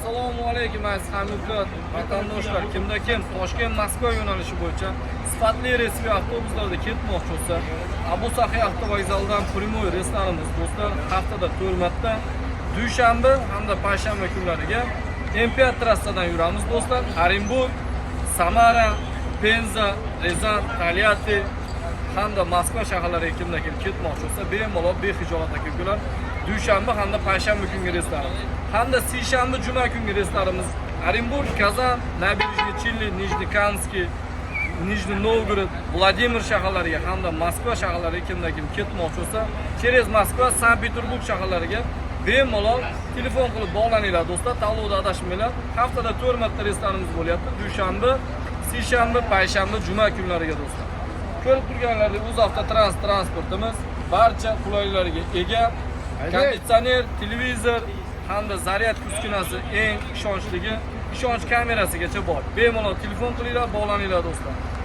Assalomu alaykum aziz hamyurtlar, vatandoshlar. Kimda kim Toshkent Moskva yo'nalishi bo'yicha sifatli resmi avtobuslarda ketmoqchi bo'lsa, Abu Sahiy avtovokzalidan primoy reyslarimiz do'stlar haftada 4 marta dushanba hamda payshanba kunlariga MP trassadan yuramiz do'stlar. Orenburg, Samara, Penza, Rezan, Tolyatti hamda Moskva shaharlariga kimda kim ketmoqchi bo'lsa, bemalol bexijolat akalar dushanba hamda payshanba kungi reyslarimiz hamda seshanba juma kungi reyslarimiz Orenburg, Kazan, Nabережный Челны, Nijnekanskiy, Nijniy Novgorod, Vladimir shaharlariga hamda Moskva shaharlariga kimda kim ketmoqchi bo'lsa, через Moskva, Sankt-Peterburg shaharlariga bemalol telefon qilib bog'laninglar do'stlar. Tanlovda adashmanglar. Haftada 4 marta reyslarimiz bo'lyapti. Dushanba, seshanba, payshanba, juma kunlariga do'stlar. Ko'rib turganlaringizdek, UzAvto transportimiz barcha qulayliklarga ega. Konditsioner, televizor hamda zaryad uskunasi eng ishonchligi, ishonch kamerasigacha bor. Bemalol telefon qilinglar, bog'laninglar do'stlar.